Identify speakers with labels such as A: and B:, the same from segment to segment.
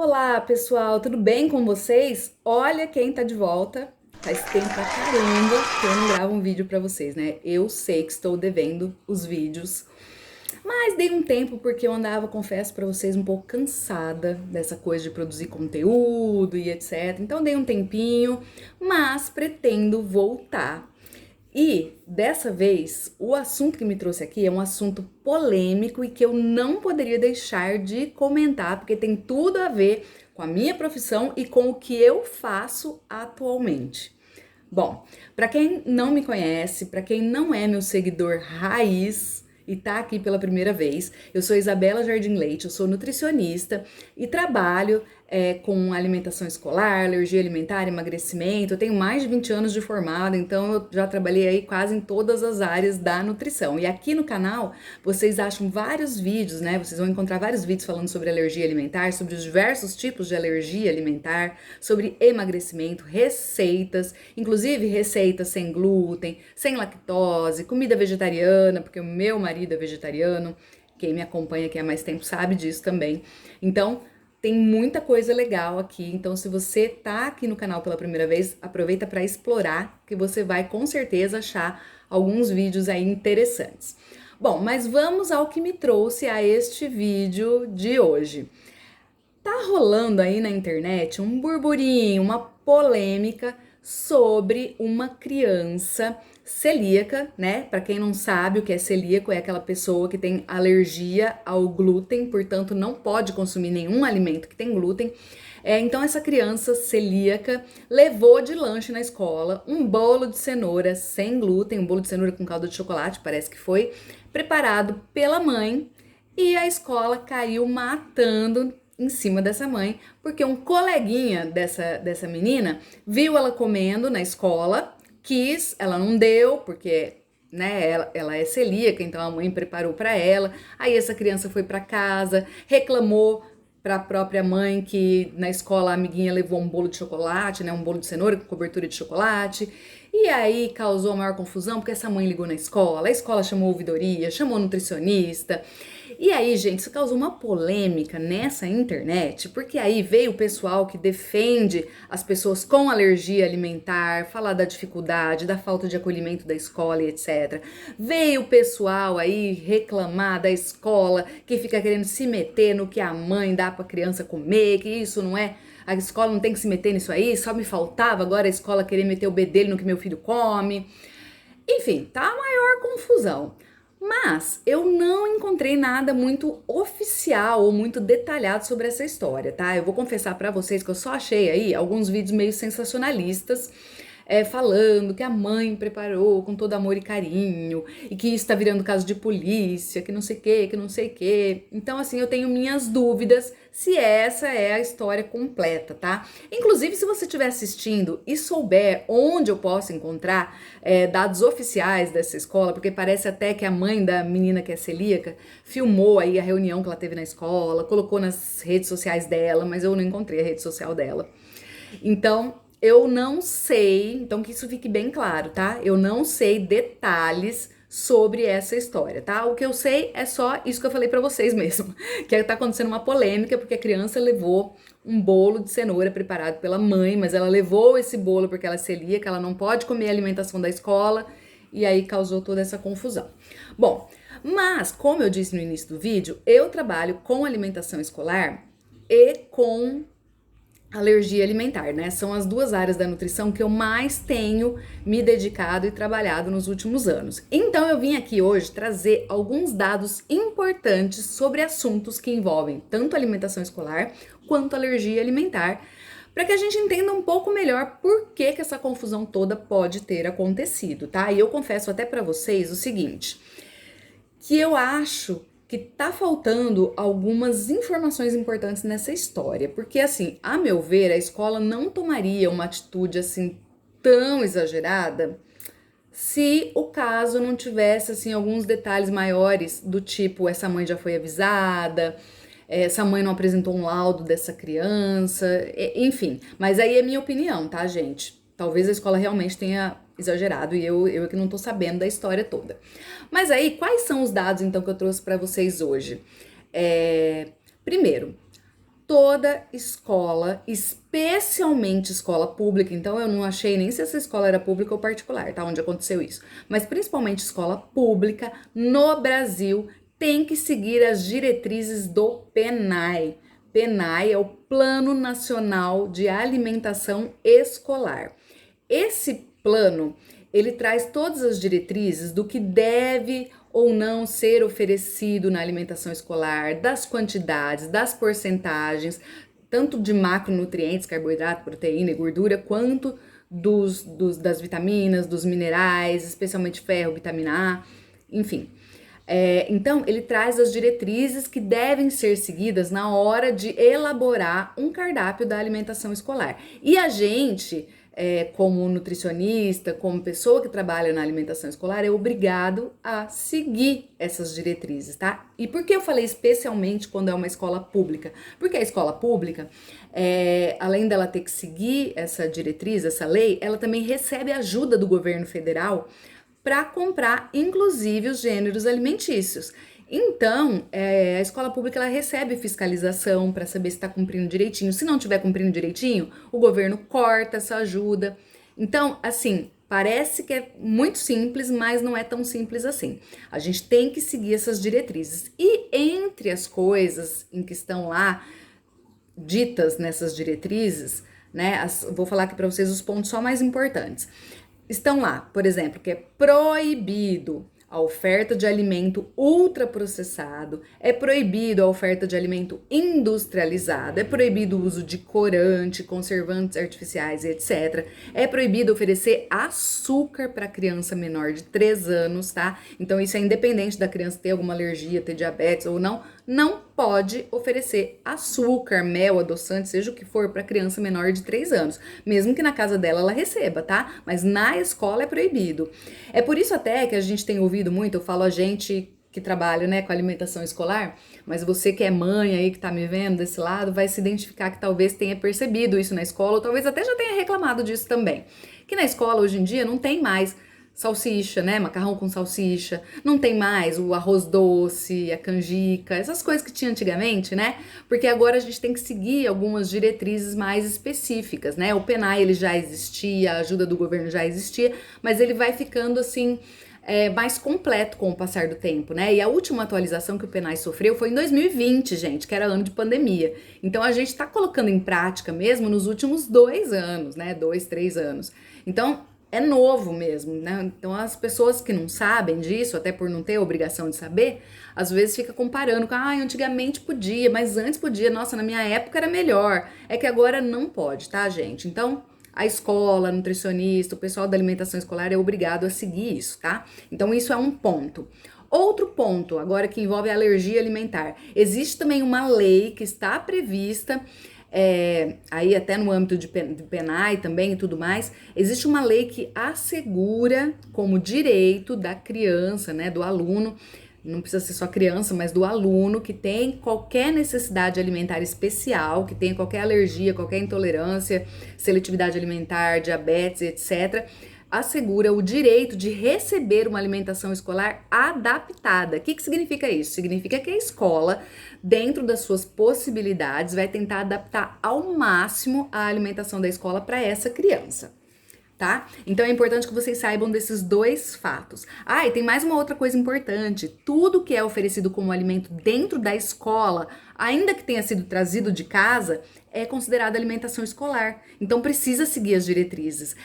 A: Olá, pessoal, tudo bem com vocês? Olha quem tá de volta. Faz tempo pra caramba que eu não gravo um vídeo pra vocês, né? Eu sei que estou devendo os vídeos, mas dei um tempo porque eu andava, confesso pra vocês, um pouco cansada dessa coisa de produzir conteúdo e etc. Então dei um tempinho, mas pretendo voltar. E dessa vez, o assunto que me trouxe aqui é um assunto polêmico e que eu não poderia deixar de comentar, porque tem tudo a ver com a minha profissão e com o que eu faço atualmente. Bom, para quem não me conhece, para quem não é meu seguidor raiz e tá aqui pela primeira vez, eu sou Isabela Jardim Leite, eu sou nutricionista e trabalho com alimentação escolar, alergia alimentar, emagrecimento. Eu tenho mais de 20 anos de formada, então eu já trabalhei aí quase em todas as áreas da nutrição. E aqui no canal vocês acham vários vídeos, né? Vocês vão encontrar vários vídeos falando sobre alergia alimentar, sobre os diversos tipos de alergia alimentar, sobre emagrecimento, receitas, inclusive receitas sem glúten, sem lactose, comida vegetariana, porque o meu marido é vegetariano. Quem me acompanha aqui há mais tempo sabe disso também. Então, tem muita coisa legal aqui, então se você tá aqui no canal pela primeira vez, aproveita para explorar, que você vai com certeza achar alguns vídeos aí interessantes. Bom, mas vamos ao que me trouxe a este vídeo de hoje. Tá rolando aí na internet um burburinho, uma polêmica sobre uma criança celíaca, né? Para quem não sabe o que é celíaco, é aquela pessoa que tem alergia ao glúten, portanto não pode consumir nenhum alimento que tem glúten. Então essa criança celíaca levou de lanche na escola um bolo de cenoura sem glúten, um bolo de cenoura com calda de chocolate, parece que foi, preparado pela mãe, e a escola caiu matando em cima dessa mãe, porque um coleguinha dessa menina viu ela comendo na escola, quis, ela não deu, porque né, ela é celíaca, então a mãe preparou para ela. Aí essa criança foi para casa, reclamou para a própria mãe que na escola a amiguinha levou um bolo de chocolate, né, um bolo de cenoura com cobertura de chocolate. E aí causou a maior confusão, porque essa mãe ligou na escola, a escola chamou ouvidoria, chamou nutricionista. E aí, gente, isso causou uma polêmica nessa internet, porque aí veio o pessoal que defende as pessoas com alergia alimentar, falar da dificuldade, da falta de acolhimento da escola e etc. Veio o pessoal aí reclamar da escola, que fica querendo se meter no que a mãe dá pra criança comer, que isso não é, a escola não tem que se meter nisso aí, só me faltava agora a escola querer meter o bedelho no que meu filho come. Enfim, tá a maior confusão. Mas eu não encontrei nada muito oficial ou muito detalhado sobre essa história, tá? Eu vou confessar pra vocês que eu só achei aí alguns vídeos meio sensacionalistas, falando que a mãe preparou com todo amor e carinho e que isso tá virando caso de polícia, que não sei o que, que não sei o que. Então, assim, eu tenho minhas dúvidas se essa é a história completa, tá? Inclusive, se você estiver assistindo e souber onde eu posso encontrar dados oficiais dessa escola, porque parece até que a mãe da menina que é celíaca filmou aí a reunião que ela teve na escola, colocou nas redes sociais dela, mas eu não encontrei a rede social dela. Então, eu não sei, então que isso fique bem claro, tá? Eu não sei detalhes sobre essa história, tá? O que eu sei é só isso que eu falei pra vocês mesmo, que tá acontecendo uma polêmica porque a criança levou um bolo de cenoura preparado pela mãe, mas ela levou esse bolo porque ela é celíaca, ela não pode comer a alimentação da escola, e aí causou toda essa confusão. Bom, mas como eu disse no início do vídeo, eu trabalho com alimentação escolar e com alergia alimentar, né? São as duas áreas da nutrição que eu mais tenho me dedicado e trabalhado nos últimos anos. Então eu vim aqui hoje trazer alguns dados importantes sobre assuntos que envolvem tanto alimentação escolar quanto alergia alimentar, para que a gente entenda um pouco melhor por que essa confusão toda pode ter acontecido, tá? E eu confesso até para vocês o seguinte, que eu acho que tá faltando algumas informações importantes nessa história, porque assim, a meu ver, a escola não tomaria uma atitude assim tão exagerada se o caso não tivesse assim alguns detalhes maiores do tipo essa mãe já foi avisada, essa mãe não apresentou um laudo dessa criança, enfim. Mas aí é minha opinião, tá, gente? Talvez a escola realmente tenha exagerado e eu é que não tô sabendo da história toda. Mas aí, quais são os dados então que eu trouxe para vocês hoje? Primeiro, toda escola, especialmente escola pública, então eu não achei nem se essa escola era pública ou particular, tá? Onde aconteceu isso. Mas principalmente escola pública no Brasil tem que seguir as diretrizes do PNAE. PNAE é o Plano Nacional de Alimentação Escolar. Esse plano, ele traz todas as diretrizes do que deve ou não ser oferecido na alimentação escolar, das quantidades, das porcentagens, tanto de macronutrientes, carboidrato, proteína e gordura, quanto das vitaminas, dos minerais, especialmente ferro, vitamina A, enfim. Então, ele traz as diretrizes que devem ser seguidas na hora de elaborar um cardápio da alimentação escolar. E a gente, como nutricionista, como pessoa que trabalha na alimentação escolar, é obrigado a seguir essas diretrizes, tá? E por que eu falei especialmente quando é uma escola pública? Porque a escola pública, além dela ter que seguir essa diretriz, essa lei, ela também recebe ajuda do governo federal para comprar, inclusive, os gêneros alimentícios. Então, a escola pública ela recebe fiscalização para saber se está cumprindo direitinho. Se não estiver cumprindo direitinho, o governo corta essa ajuda. Então, assim, parece que é muito simples, mas não é tão simples assim. A gente tem que seguir essas diretrizes. E entre as coisas em que estão lá ditas nessas diretrizes, né, vou falar aqui para vocês os pontos só mais importantes. Estão lá, por exemplo, que é proibido a oferta de alimento ultraprocessado, é proibido a oferta de alimento industrializado, é proibido o uso de corante, conservantes artificiais e etc. É proibido oferecer açúcar para criança menor de 3 anos, tá? Então isso é independente da criança ter alguma alergia, ter diabetes ou não, não pode oferecer açúcar, mel, adoçante, seja o que for, para criança menor de 3 anos, mesmo que na casa dela ela receba, tá? Mas na escola é proibido. É por isso até que a gente tem ouvido muito, eu falo a gente que trabalha, né, com alimentação escolar, mas você que é mãe aí, que tá me vendo desse lado, vai se identificar que talvez tenha percebido isso na escola, ou talvez até já tenha reclamado disso também. Que na escola, hoje em dia, não tem mais salsicha, né, macarrão com salsicha, não tem mais o arroz doce, a canjica, essas coisas que tinha antigamente, né, porque agora a gente tem que seguir algumas diretrizes mais específicas, né, o PNAE ele já existia, a ajuda do governo já existia, mas ele vai ficando assim, mais completo com o passar do tempo, né? E a última atualização que o PNAE sofreu foi em 2020, gente, que era ano de pandemia. Então a gente tá colocando em prática mesmo nos últimos 2 anos, né? 2, 3 anos. Então é novo mesmo, né? Então as pessoas que não sabem disso, até por não ter a obrigação de saber, às vezes fica comparando com, antigamente podia, mas antes podia, nossa, na minha época era melhor. É que agora não pode, tá, gente? Então a escola, a nutricionista, o pessoal da alimentação escolar é obrigado a seguir isso, tá? Então isso é um ponto. Outro ponto, agora que envolve a alergia alimentar. Existe também uma lei que está prevista, aí até no âmbito de PNAE também e tudo mais, existe uma lei que assegura como direito da criança, né, do aluno, não precisa ser só criança, mas do aluno que tem qualquer necessidade alimentar especial, que tem qualquer alergia, qualquer intolerância, seletividade alimentar, diabetes, etc., assegura o direito de receber uma alimentação escolar adaptada. O que significa isso? Significa que a escola, dentro das suas possibilidades, vai tentar adaptar ao máximo a alimentação da escola para essa criança. Tá? Então é importante que vocês saibam desses 2 fatos. E tem mais uma outra coisa importante. Tudo que é oferecido como alimento dentro da escola, ainda que tenha sido trazido de casa, é considerado alimentação escolar. Então precisa seguir as diretrizes.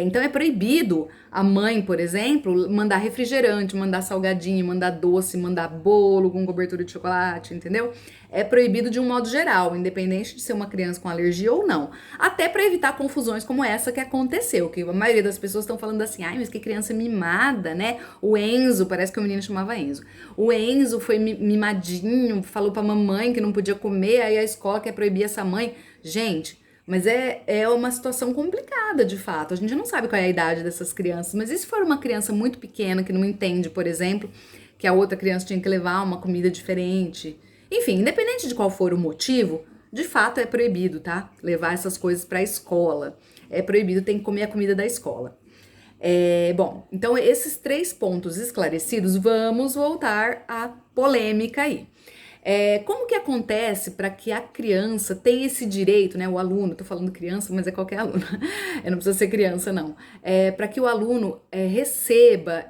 A: Então é proibido a mãe, por exemplo, mandar refrigerante, mandar salgadinho, mandar doce, mandar bolo com cobertura de chocolate, entendeu? É proibido de um modo geral, independente de ser uma criança com alergia ou não. Até para evitar confusões como essa que aconteceu, que a maioria das pessoas estão falando assim, mas que criança mimada, né? O Enzo, parece que o menino chamava Enzo. O Enzo foi mimadinho, falou pra mamãe que não podia comer, aí a escola quer proibir essa mãe. Gente, mas é uma situação complicada, de fato. A gente não sabe qual é a idade dessas crianças, mas e se for uma criança muito pequena que não entende, por exemplo, que a outra criança tinha que levar uma comida diferente? Enfim, independente de qual for o motivo, de fato é proibido, tá? Levar essas coisas para a escola. É proibido, tem que comer a comida da escola. Bom, então esses 3 pontos esclarecidos, vamos voltar à polêmica aí. Como que acontece para que a criança tenha esse direito, né? O aluno, tô falando criança, mas é qualquer aluno, não precisa ser criança, não. Para que o aluno receba,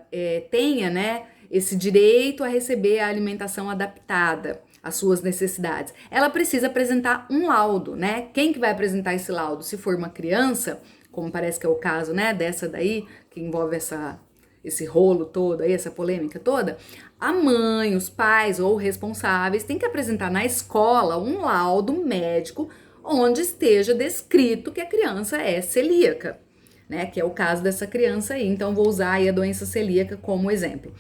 A: tenha, né, esse direito a receber a alimentação adaptada às suas necessidades. Ela precisa apresentar um laudo, né? Quem que vai apresentar esse laudo? Se for uma criança, como parece que é o caso, né, dessa daí, que envolve esse rolo todo aí, essa polêmica toda, a mãe, os pais ou responsáveis têm que apresentar na escola um laudo médico onde esteja descrito que a criança é celíaca, né? Que é o caso dessa criança aí. Então, vou usar aí a doença celíaca como exemplo.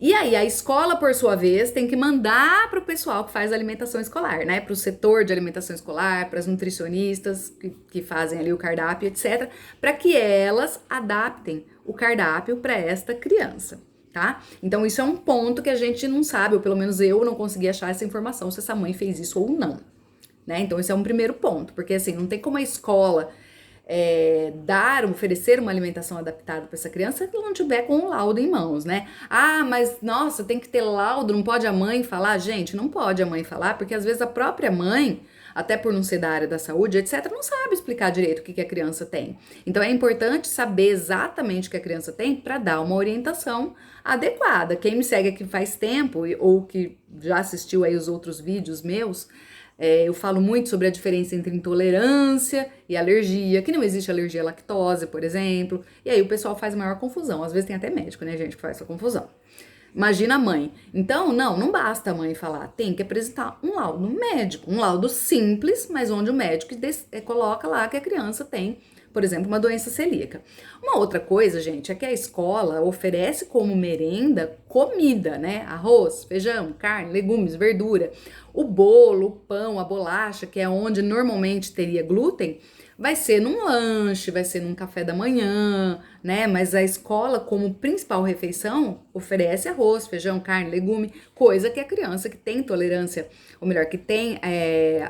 A: E aí, a escola, por sua vez, tem que mandar para o pessoal que faz a alimentação escolar, né? Para o setor de alimentação escolar, para as nutricionistas que fazem ali o cardápio, etc., para que elas adaptem o cardápio para esta criança, tá? Então, isso é um ponto que a gente não sabe, ou pelo menos eu não consegui achar essa informação se essa mãe fez isso ou não, né? Então, esse é um primeiro ponto, porque assim, não tem como a escola oferecer uma alimentação adaptada para essa criança se não tiver com o laudo em mãos, né? Ah, mas nossa, tem que ter laudo, não pode a mãe falar? Gente, não pode a mãe falar, porque às vezes a própria mãe, até por não ser da área da saúde, etc., não sabe explicar direito o que a criança tem. Então é importante saber exatamente o que a criança tem para dar uma orientação adequada. Quem me segue aqui faz tempo, ou que já assistiu aí os outros vídeos meus, eu falo muito sobre a diferença entre intolerância e alergia, que não existe alergia à lactose, por exemplo. E aí o pessoal faz maior confusão. Às vezes tem até médico, né, gente, que faz essa confusão. Imagina a mãe. Então, não basta a mãe falar. Tem que apresentar um laudo médico. Um laudo simples, mas onde o médico coloca lá que a criança tem, por exemplo, uma doença celíaca. Uma outra coisa, gente, é que a escola oferece como merenda comida, né? Arroz, feijão, carne, legumes, verdura. O bolo, o pão, a bolacha, que é onde normalmente teria glúten, vai ser num lanche, vai ser num café da manhã, né? Mas a escola, como principal refeição, oferece arroz, feijão, carne, legume, coisa que a criança que tem intolerância, ou melhor, que tem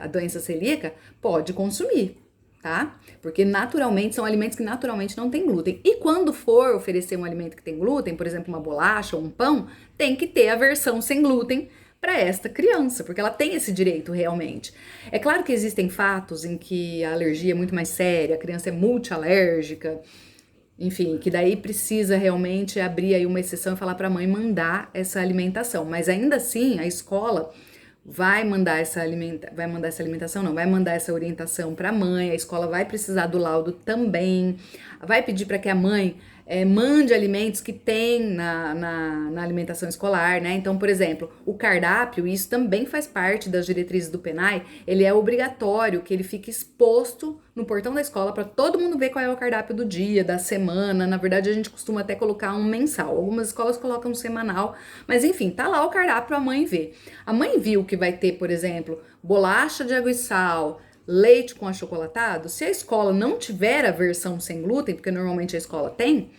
A: a doença celíaca, pode consumir, tá? Porque naturalmente são alimentos que naturalmente não tem glúten. E quando for oferecer um alimento que tem glúten, por exemplo, uma bolacha ou um pão, tem que ter a versão sem glúten para esta criança, porque ela tem esse direito realmente. É claro que existem fatos em que a alergia é muito mais séria, a criança é multialérgica, enfim, que daí precisa realmente abrir aí uma exceção e falar para a mãe mandar essa alimentação, mas ainda assim a escola vai mandar essa alimentação, não, vai mandar essa orientação para a mãe, a escola vai precisar do laudo também, vai pedir para que a mãe mande alimentos que tem na alimentação escolar, né? Então, por exemplo, o cardápio, isso também faz parte das diretrizes do PNAE, ele é obrigatório que ele fique exposto no portão da escola para todo mundo ver qual é o cardápio do dia, da semana. Na verdade, a gente costuma até colocar um mensal. Algumas escolas colocam um semanal, mas enfim, tá lá o cardápio para a mãe ver. A mãe viu que vai ter, por exemplo, bolacha de água e sal, leite com achocolatado. Se a escola não tiver a versão sem glúten, porque normalmente a escola tem,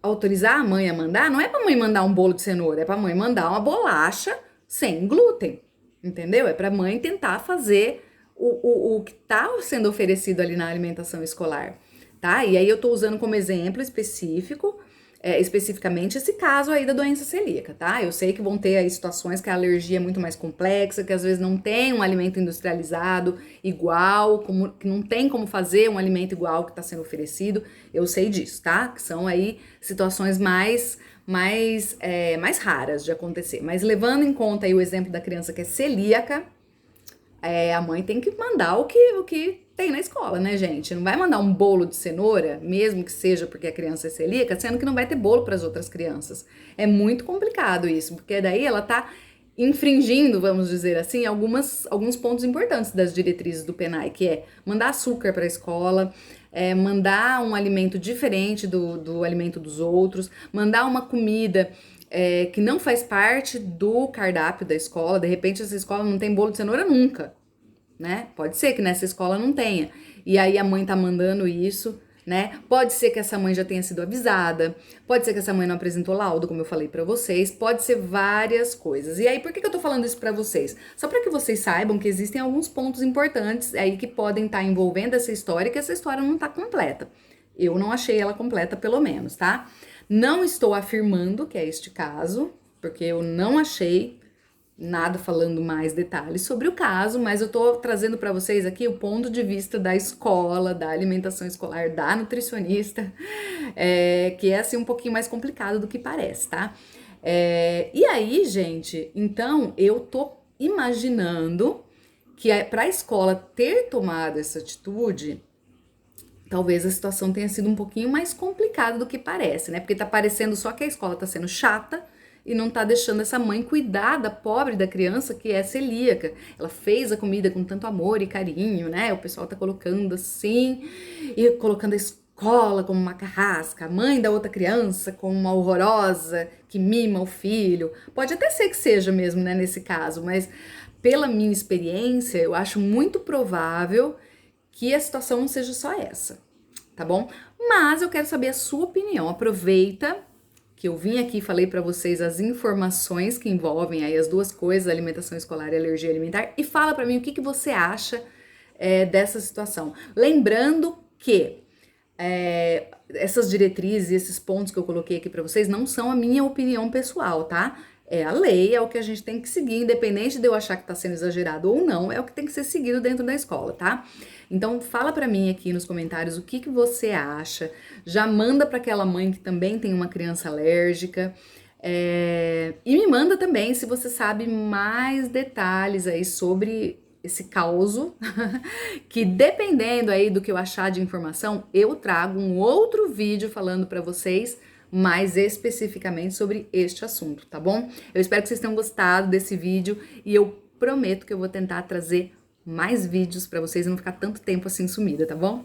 A: autorizar a mãe a mandar, não é pra mãe mandar um bolo de cenoura, é pra mãe mandar uma bolacha sem glúten, entendeu? É pra mãe tentar fazer o que tá sendo oferecido ali na alimentação escolar, tá? E aí eu tô usando como exemplo específico, especificamente esse caso aí da doença celíaca, tá? Eu sei que vão ter aí situações que a alergia é muito mais complexa, que às vezes não tem um alimento industrializado igual, que não tem como fazer um alimento igual que está sendo oferecido, eu sei disso, tá? Que são aí situações mais raras de acontecer. Mas levando em conta aí o exemplo da criança que é celíaca, a mãe tem que mandar o que tem na escola, né, gente? Não vai mandar um bolo de cenoura, mesmo que seja porque a criança é celíaca, sendo que não vai ter bolo para as outras crianças. É muito complicado isso, porque daí ela tá infringindo, vamos dizer assim, alguns pontos importantes das diretrizes do PNAE, que é mandar açúcar para a escola, mandar um alimento diferente do alimento dos outros, mandar uma comida que não faz parte do cardápio da escola. De repente essa escola não tem bolo de cenoura nunca, né? Pode ser que nessa escola não tenha. E aí a mãe tá mandando isso, né? Pode ser que essa mãe já tenha sido avisada, pode ser que essa mãe não apresentou laudo, como eu falei pra vocês, pode ser várias coisas. E aí, por que eu tô falando isso pra vocês? Só pra que vocês saibam que existem alguns pontos importantes aí que podem estar envolvendo essa história, que essa história não tá completa. Eu não achei ela completa, pelo menos, tá? Não estou afirmando que é este caso, porque eu não achei nada falando mais detalhes sobre o caso, mas eu tô trazendo para vocês aqui o ponto de vista da escola, da alimentação escolar, da nutricionista, que é assim um pouquinho mais complicado do que parece, tá? E aí, gente, então eu tô imaginando que para a escola ter tomado essa atitude, talvez a situação tenha sido um pouquinho mais complicada do que parece, né? Porque tá parecendo só que a escola tá sendo chata e não tá deixando essa mãe cuidar da pobre da criança que é celíaca. Ela fez a comida com tanto amor e carinho, né? O pessoal tá colocando assim e colocando a escola como uma carrasca, a mãe da outra criança como uma horrorosa que mima o filho. Pode até ser que seja mesmo, né, nesse caso, mas pela minha experiência, eu acho muito provável que a situação não seja só essa, tá bom? Mas eu quero saber a sua opinião. Aproveita que eu vim aqui e falei para vocês as informações que envolvem aí as duas coisas, alimentação escolar e alergia alimentar, e fala para mim o que você acha dessa situação. Lembrando que essas diretrizes, esses pontos que eu coloquei aqui para vocês não são a minha opinião pessoal, tá? É a lei, é o que a gente tem que seguir, independente de eu achar que tá sendo exagerado ou não, é o que tem que ser seguido dentro da escola, tá? Então fala pra mim aqui nos comentários o que você acha, já manda pra aquela mãe que também tem uma criança alérgica, e me manda também se você sabe mais detalhes aí sobre esse causo, que dependendo aí do que eu achar de informação, eu trago um outro vídeo falando pra vocês mais especificamente sobre este assunto, tá bom? Eu espero que vocês tenham gostado desse vídeo e eu prometo que eu vou tentar trazer mais vídeos pra vocês e não ficar tanto tempo assim sumida, tá bom?